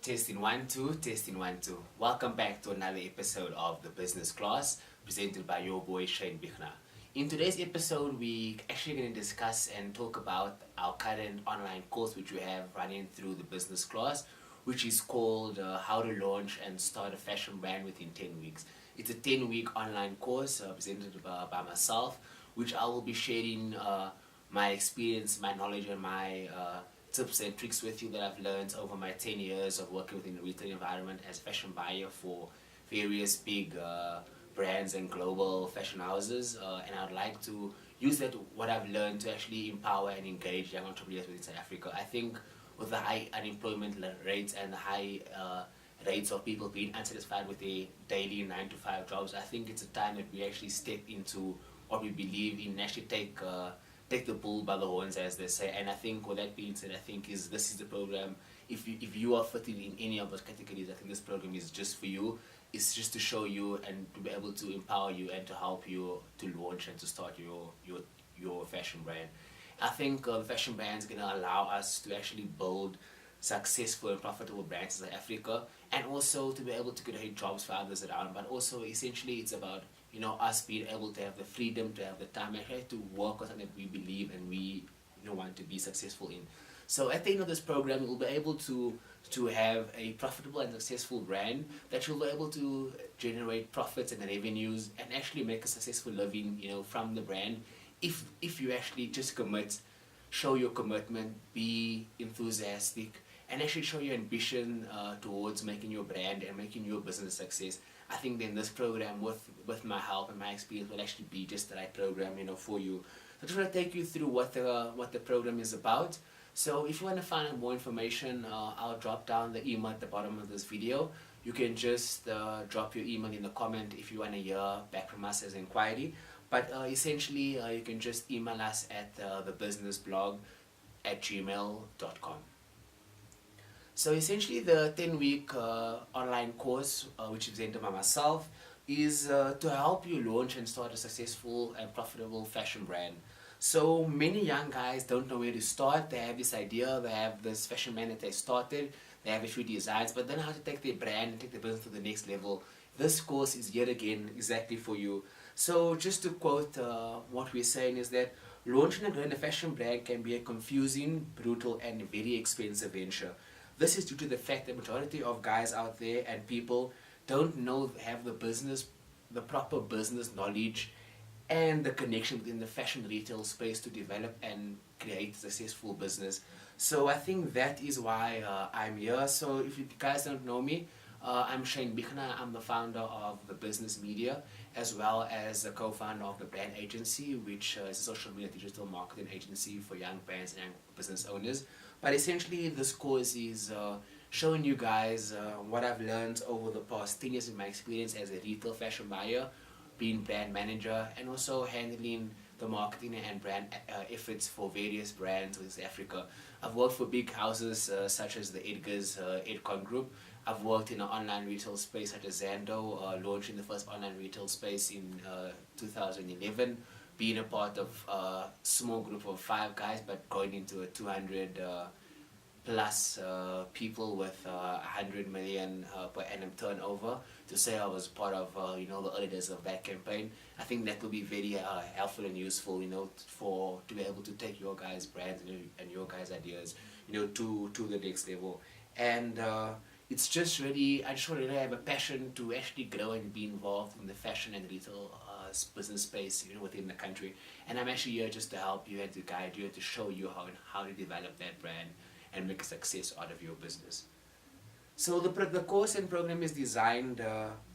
Testing 1 2, testing 1 2. Welcome back to another episode of the Business Class presented by your boy Biegnaar. In today's episode, we're actually going to discuss and talk about our current online course which we have running through the Business Class, which is called How to Launch and Start a Fashion Brand Within 10 Weeks. It's a 10-week online course presented by myself, which I will be sharing my experience, my knowledge, and my tips and tricks with you that I've learned over my 10 years of working within the retail environment as a fashion buyer for various big brands and global fashion houses. And I'd like to use what I've learned to actually empower and engage young entrepreneurs within South Africa. I think with the high unemployment rates and the high rates of people being unsatisfied with their daily 9 to 5 jobs, I think it's a time that we actually step into what we believe in and actually take the bull by the horns, as they say. And I think with that being said, I think this is the program. If you are fitting in any of those categories, I think this program is just for you. It's just to show you and to be able to empower you and to help you to launch and to start your fashion brand. I think the fashion brand is going to allow us to actually build successful and profitable brands in South Africa, and also to be able to create jobs for others around. But also essentially it's about us being able to have the freedom, to have the time actually to work on something that we believe and we want to be successful in. So at the end of this program, we'll be able to have a profitable and successful brand that you'll be able to generate profits and revenues and actually make a successful living from the brand if you actually just commit, show your commitment, be enthusiastic, and actually show your ambition towards making your brand and making your business a success. I think then this program, with my help and my experience, will actually be just the right program for you. So I just want to take you through what the program is about. So if you want to find out more information, I'll drop down the email at the bottom of this video. You can just drop your email in the comment if you want to hear back from us as an inquiry. But essentially, you can just email us at thebusinessblog@gmail.com. So essentially the 10-week online course, which is presented by myself, is to help you launch and start a successful and profitable fashion brand. So many young guys don't know where to start. They have this idea, they have this fashion brand that they started, they have a few designs, but then how to take their brand and take their business to the next level. This course is yet again exactly for you. So just to quote what we're saying is that launching and growing a fashion brand can be a confusing, brutal, and very expensive venture. This is due to the fact that majority of guys out there and people don't have the proper business knowledge and the connection within the fashion retail space to develop and create a successful business. So I think that is why I'm here. So if you guys don't know me, I'm Biegnaar. I'm the founder of the Business Media, as well as the co-founder of the brand agency, which is a social media digital marketing agency for young brands and young business owners. But essentially this course is showing you guys what I've learned over the past 10 years of my experience as a retail fashion buyer, being brand manager, and also handling the marketing and brand efforts for various brands in South Africa. I've worked for big houses such as the Edcon Group. I've worked in an online retail space such as Zando, launching the first online retail space in 2011, being a part of a small group of 5 guys, but going into a 200 plus people with 100 million per annum turnover. To say I was part of the early days of that campaign, I think that will be very helpful and useful to be able to take your guys' brands and your guys' ideas to the next level. And it's just really, I just want to have a passion to actually grow and be involved in the fashion and retail business space within the country. And I'm actually here just to help you and to guide you and to show you how to develop that brand and make a success out of your business. So the course and program is designed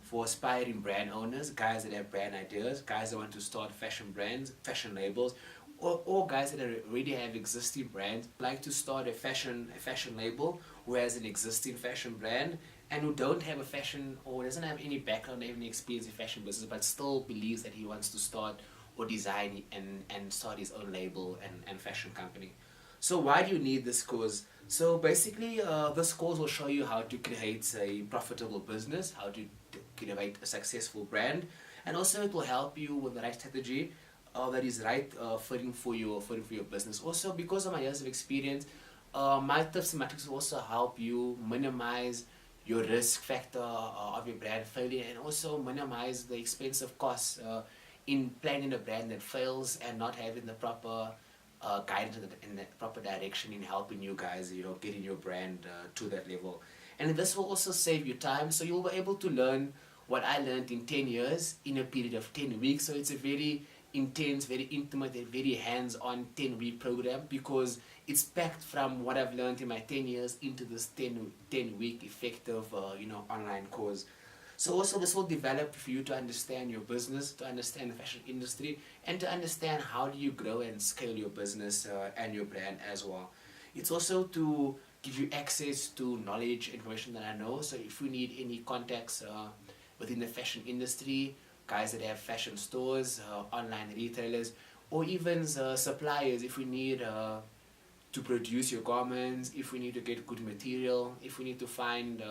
for aspiring brand owners, guys that have brand ideas, guys that want to start fashion brands, fashion labels, or guys that already have existing brands, like to start a fashion label who has an existing fashion brand and who don't have a fashion or doesn't have any background, any experience in fashion business, but still believes that he wants to start or design and start his own label and fashion company. So why do you need this course? So basically this course will show you how to create a profitable business, how to create a successful brand, and also it will help you with the right strategy that is right fitting for your business. Also, because of my years of experience, My tips and metrics will also help you minimize your risk factor of your brand failure, and also minimize the expensive costs in planning a brand that fails and not having the proper guidance in the proper direction in helping you guys, getting your brand to that level. And this will also save you time, so you'll be able to learn what I learned in 10 years in a period of 10 weeks. So it's a very intense, very intimate, and very hands-on 10-week program, because it's packed from what I've learned in my 10 years into this 10-week effective, online course. So also this will develop for you to understand your business, to understand the fashion industry, and to understand how do you grow and scale your business and your brand as well. It's also to give you access to knowledge, information that I know. So if you need any contacts within the fashion industry, guys that have fashion stores, online retailers, or even suppliers, if we need to produce your garments, if we need to get good material, if we need to find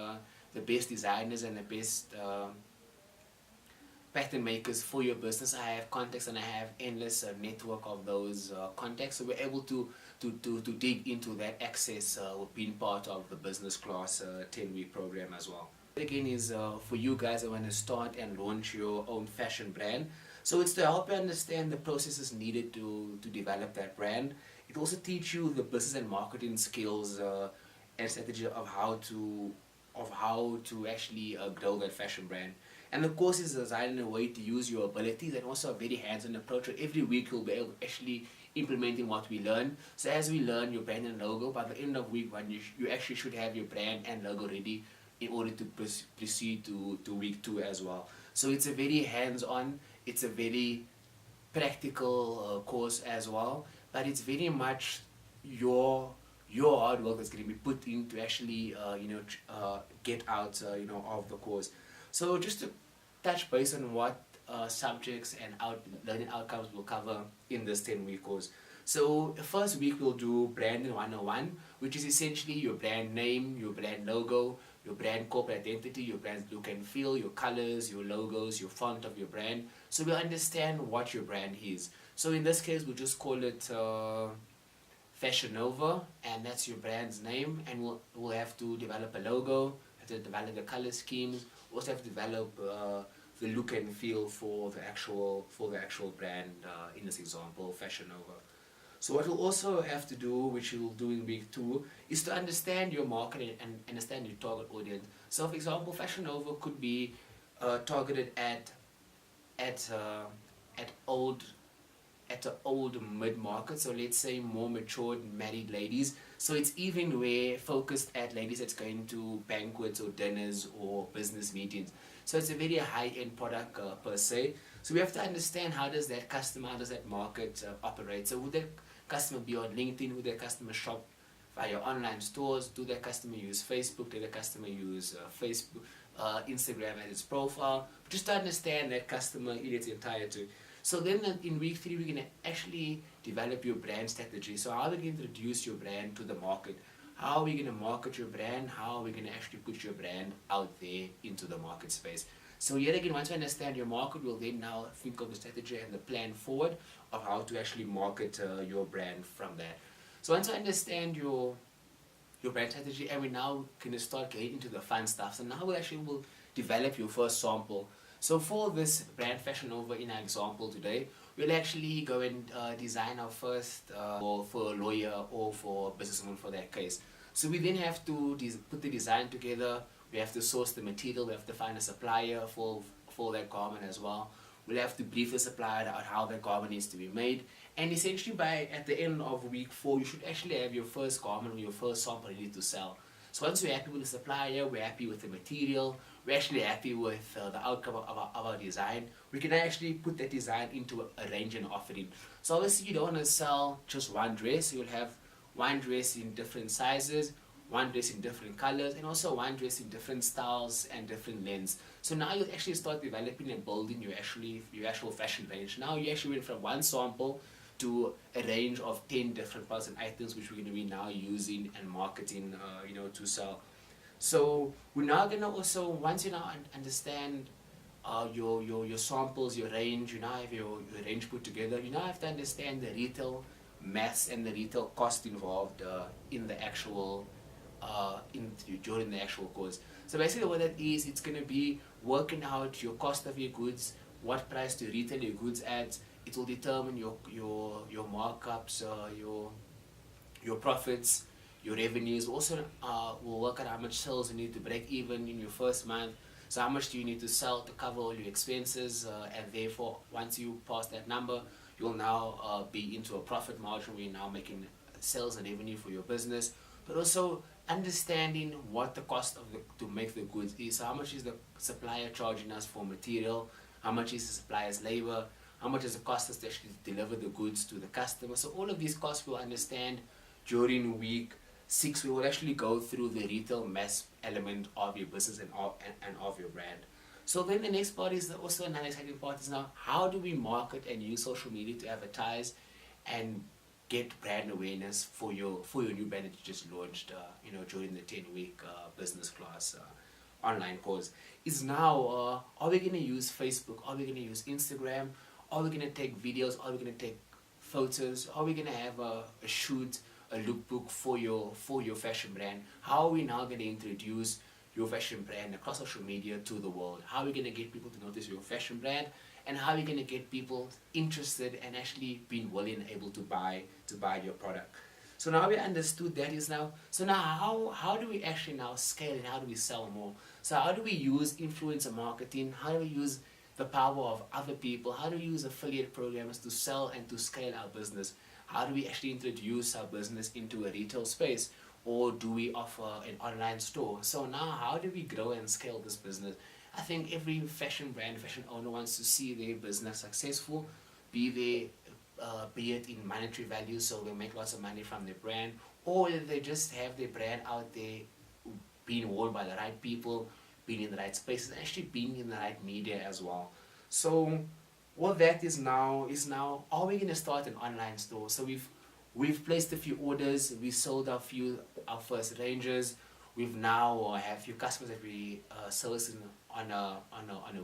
the best designers and the best pattern makers for your business, I have contacts and I have endless network of those contacts. So we're able to dig into that access being part of the business class 10-week program as well. Again is for you guys that want to start and launch your own fashion brand. So it's to help you understand the processes needed to develop that brand. It also teach you the business and marketing skills and strategy of how to actually grow that fashion brand. And the course is designed in a way to use your abilities, and also a very hands-on approach. So every week you'll be able to actually implementing what we learn. So as we learn your brand and logo, by the end of week one, you actually should have your brand and logo ready in order to proceed to week 2 as well. So it's a very hands-on, it's a very practical course as well, but it's very much your hard work that's going to be put in to actually get out of the course. So just to touch base on what subjects and learning outcomes we'll cover in this 10-week course. So the first week we'll do branding 101, which is essentially your brand name, your brand logo, your brand corporate identity, your brand look and feel, your colors, your logos, your font of your brand. So we'll understand what your brand is. So in this case, we'll just call it Fashion Nova, and that's your brand's name. And we'll have to develop a logo, have to develop the color schemes, also have to develop the look and feel for the actual brand. In this example, Fashion Nova. So what we'll also have to do, which we'll do in week 2, is to understand your market and understand your target audience. So for example, Fashion Nova could be targeted at old mid-market, so let's say more matured married ladies. So it's even where focused at ladies that's going to banquets or dinners or business meetings. So it's a very high-end product per se. So we have to understand how does that market operate. So would that customer be on LinkedIn? Would that customer shop via online stores? Do that customer use Facebook? Do that customer use Facebook, Instagram as its profile? Just to understand that customer in its entirety. So then in week 3, we're going to actually develop your brand strategy. So how are we going to introduce your brand to the market? How are we going to market your brand? How are we going to actually put your brand out there into the market space? So yet again, once you understand your market, we'll then now think of the strategy and the plan forward of how to actually market your brand from there. So once you understand your brand strategy, and we now going to start getting into the fun stuff. So now we'll develop your first sample. So for this brand Fashion Nova in our example today, we'll actually go and design our first for a lawyer or for a businesswoman for that case. So we then have to put the design together. We have to source the material. We have to find a supplier for that garment as well. We'll have to brief the supplier on how that garment needs to be made. And essentially at the end of week 4, you should actually have your first garment or your first sample ready to sell. So once we're happy with the supplier, we're happy with the material, we're actually happy with the outcome of our design, we can actually put that design into a range and offering. So obviously you don't want to sell just one dress. You'll have one dress in different sizes, one dress in different colors, and also one dress in different styles and different lengths. So now you'll actually start developing and building your actual fashion range. Now you actually went from one sample to a range of 10 different products and items which we're going to be now using and marketing to sell. So we're now going to also, once you now understand your samples, your range, you now have your range put together, you now have to understand the retail maths and the retail cost involved in the actual during the actual course. So basically what that is, it's going to be working out your cost of your goods, what price to retail your goods at. It will determine your markups, your profits, your revenues. Also will work out how much sales you need to break even in your first month. So how much do you need to sell to cover all your expenses, and therefore once you pass that number, you'll now be into a profit margin where you're now making sales and revenue for your business. But also understanding what the cost of to make the goods is. So how much is the supplier charging us for material? How much is the supplier's labor? How much does it cost us to actually deliver the goods to the customer? So all of these costs we'll understand during week 6. We will actually go through the retail mass element of your business and of your brand. So then the next part is also another exciting part is now how do we market and use social media to advertise and get brand awareness for your new brand that you just launched during the 10-week business class online course. Is now are we going to use Facebook? Are we going to use Instagram? Are we going to take videos? Are we going to take photos? Are we going to have a shoot, a lookbook for your fashion brand? How are we now going to introduce your fashion brand across social media to the world? How are we going to get people to notice your fashion brand? And how are we going to get people interested and actually being willing and able to buy your product? So now we understood that is now. So now how do we actually now scale and how do we sell more? So how do we use influencer marketing? How do we use the power of other people? How do we use affiliate programs to sell and to scale our business? How do we actually introduce our business into a retail space? Or do we offer an online store? So now how do we grow and scale this business? I think every fashion brand, fashion owner wants to see their business successful, be it in monetary value, so they make lots of money from their brand, or they just have their brand out there being worn by the right people, being in the right spaces, and actually being in the right media as well. So what that is now are we going to start an online store? So we've placed a few orders, we sold our first ranges. We've now have a few customers that we service on a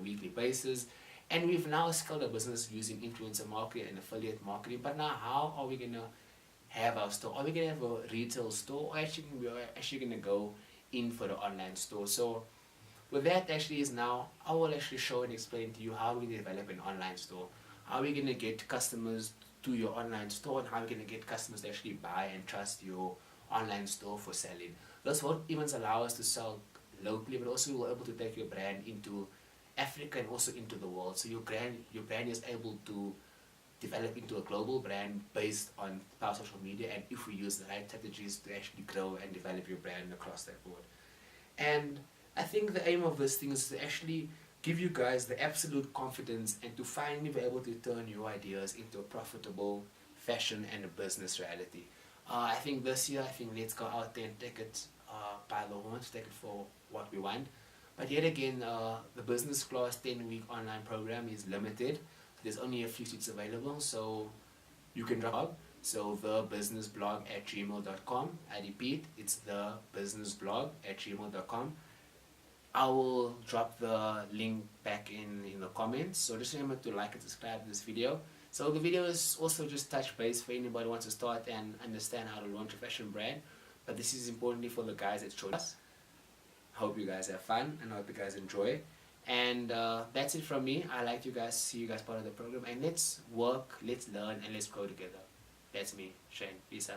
weekly basis, and we've now scaled our business using influencer marketing and affiliate marketing. But now, how are we gonna have our store? Are we gonna have a retail store, or actually we're actually gonna go in for the online store? So with that actually is now I will actually show and explain to you how we develop an online store. How are we gonna get customers to your online store, and how are we gonna get customers to actually buy and trust your online store for selling. That's what even allow us to sell locally, but also we're able to take your brand into Africa and also into the world. So your brand is able to develop into a global brand based on power social media, and if we use the right strategies to actually grow and develop your brand across that board. And I think the aim of this thing is to actually give you guys the absolute confidence and to finally be able to turn your ideas into a profitable fashion and a business reality. I think this year, let's go out there and take it by the horns, take it for what we want. But yet again, the Business Class 10-week online program is limited. There's only a few seats available, so you can drop. So thebusinessblog@gmail.com. I repeat, it's thebusinessblog@gmail.com. I will drop the link back in the comments. So just remember to like and subscribe to this video. So the video is also just touch base for anybody who wants to start and understand how to launch a fashion brand. But this is importantly for the guys that join us. I hope you guys have fun and I hope you guys enjoy. And that's it from me. I like you guys, see you guys part of the program. And let's work, let's learn, and let's grow together. That's me, Shane. Peace out.